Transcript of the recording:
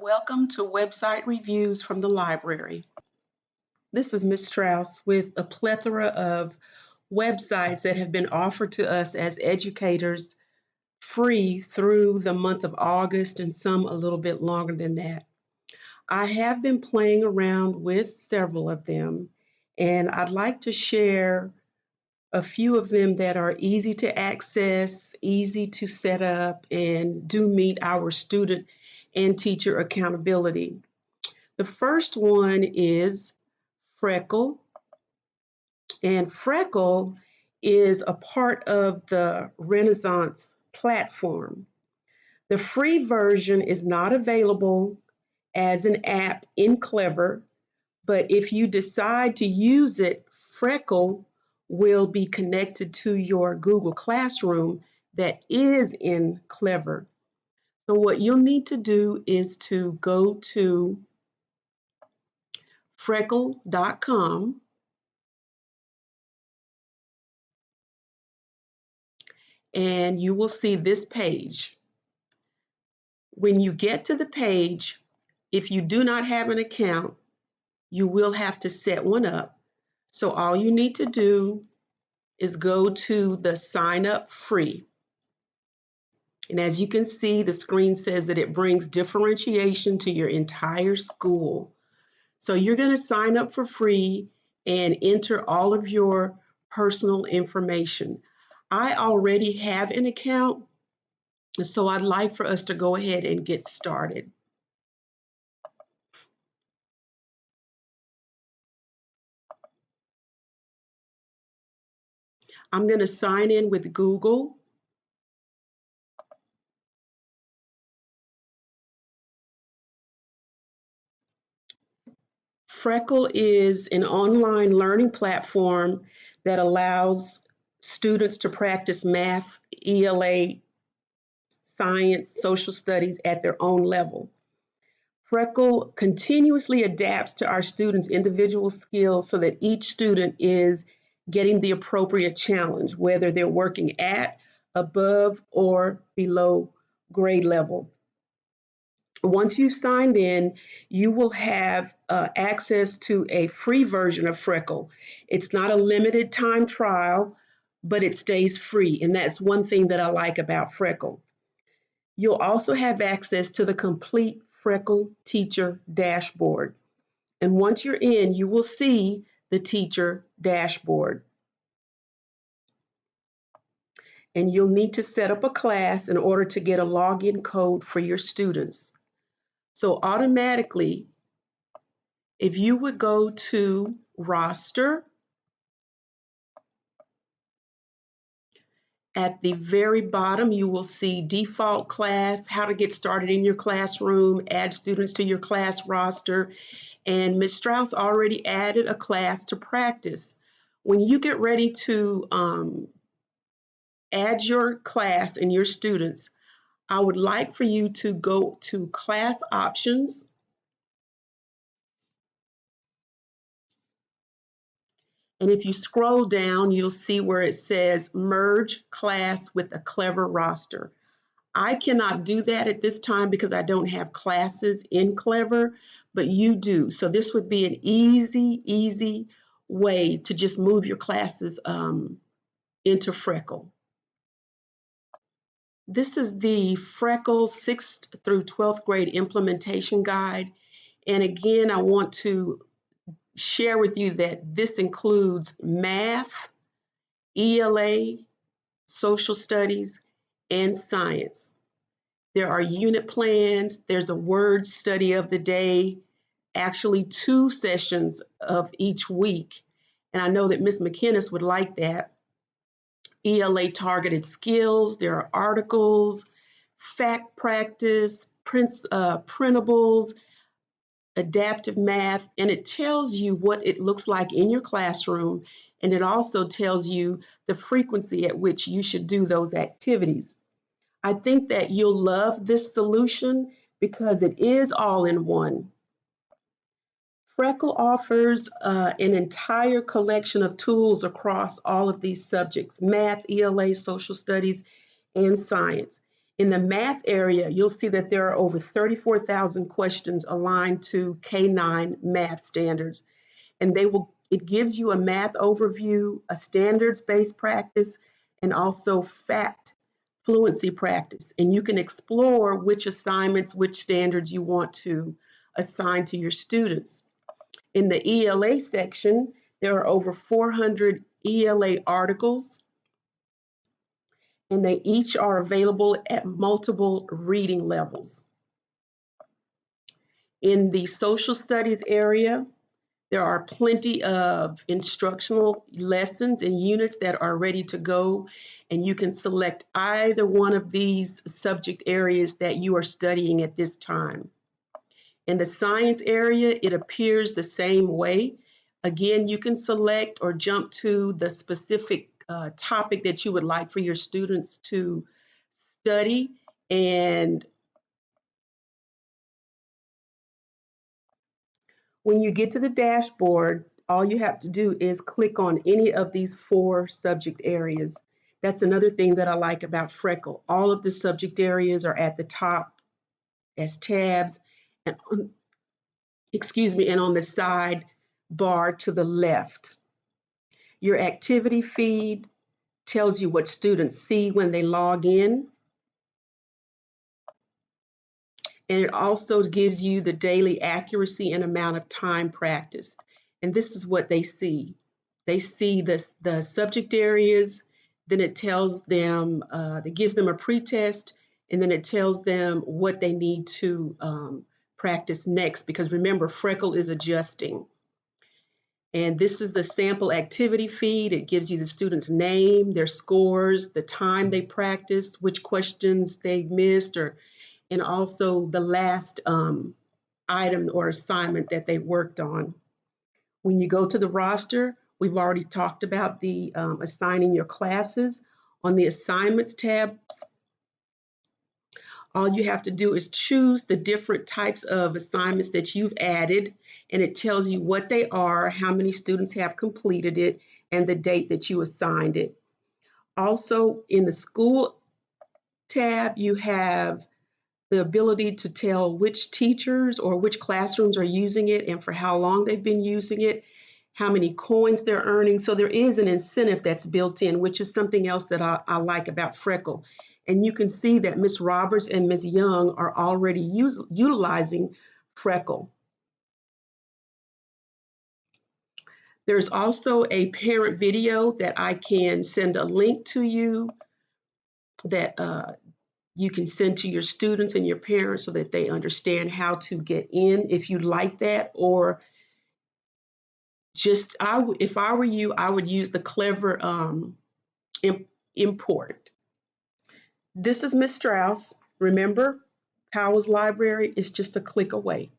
Welcome to Website Reviews from the Library. This is Ms. Strauss with a plethora of websites that have been offered to us as educators free through the month of August and some a little bit longer than that. I have been playing around with several of them, and I'd like to share a few of them that are easy to access, easy to set up, and do meet our student and teacher accountability. The first one is Freckle, and Freckle is a part of the Renaissance platform. The free version is not available as an app in Clever, but if you decide to use it, Freckle will be connected to your Google Classroom that is in Clever. So what you'll need to do is to go to freckle.com and you will see this page. When you get to the page, if you do not have an account, you will have to set one up. So all you need to do is go to the sign up free. And as you can see, the screen says that it brings differentiation to your entire school. So you're going to sign up for free and enter all of your personal information. I already have an account, so I'd like for us to go ahead and get started. I'm going to sign in with Google. Freckle is an online learning platform that allows students to practice math, ELA, science, social studies at their own level. Freckle continuously adapts to our students' individual skills so that each student is getting the appropriate challenge, whether they're working at, above, or below grade level. Once you've signed in, you will have access to a free version of Freckle. It's not a limited time trial, but it stays free, and that's one thing that I like about Freckle. You'll also have access to the complete Freckle teacher dashboard. And once you're in, you will see the teacher dashboard. And you'll need to set up a class in order to get a login code for your students. So automatically, if you would go to roster, at the very bottom, you will see default class, how to get started in your classroom, add students to your class roster, and Ms. Strauss already added a class to practice. When you get ready to add your class and your students, I would like for you to go to class options. And if you scroll down, you'll see where it says merge class with a Clever roster. I cannot do that at this time because I don't have classes in Clever, but you do. So this would be an easy way to just move your classes into Freckle. This is the Freckle 6th through 12th grade implementation guide. And again, I want to share with you that this includes math, ELA, social studies, and science. There are unit plans, there's a word study of the day, actually 2 sessions of each week. And I know that Ms. McInnes would like that. ELA targeted skills, there are articles, fact practice, printables, adaptive math, and it tells you what it looks like in your classroom, and it also tells you the frequency at which you should do those activities. I think that you'll love this solution because it is all in one. Freckle offers an entire collection of tools across all of these subjects, math, ELA, social studies, and science. In the math area, you'll see that there are over 34,000 questions aligned to K-9 math standards. And it gives you a math overview, a standards-based practice, and also fact fluency practice. And you can explore which assignments, which standards you want to assign to your students. In the ELA section, there are over 400 ELA articles, and they each are available at multiple reading levels. In the social studies area, there are plenty of instructional lessons and units that are ready to go, and you can select either one of these subject areas that you are studying at this time. In the science area, it appears the same way. Again, you can select or jump to the specific topic that you would like for your students to study, and when you get to the dashboard, all you have to do is click on any of these 4 subject areas. That's another thing that I like about Freckle. All of the subject areas are at the top as tabs, and and on the side bar to the left. Your activity feed tells you what students see when they log in. And it also gives you the daily accuracy and amount of time practiced. And this is what they see. They see the subject areas, then it tells them, it gives them a pretest, and then it tells them what they need to practice next, because remember, Freckle is adjusting. And this is the sample activity feed. It gives you the student's name, their scores, the time they practiced, which questions they missed, and also the last item or assignment that they worked on. When you go to the roster, we've already talked about the assigning your classes. On the assignments tabs, all you have to do is choose the different types of assignments that you've added, and it tells you what they are, how many students have completed it, and the date that you assigned it. Also, in the school tab, you have the ability to tell which teachers or which classrooms are using it and for how long they've been using it, how many coins they're earning. So there is an incentive that's built in, which is something else that I like about Freckle. And you can see that Ms. Roberts and Ms. Young are already utilizing Freckle. There's also a parent video that I can send a link to you that you can send to your students and your parents so that they understand how to get in if you like that, or just if I were you, I would use the Clever import. This is Ms. Strauss. Remember, Powell's Library is just a click away.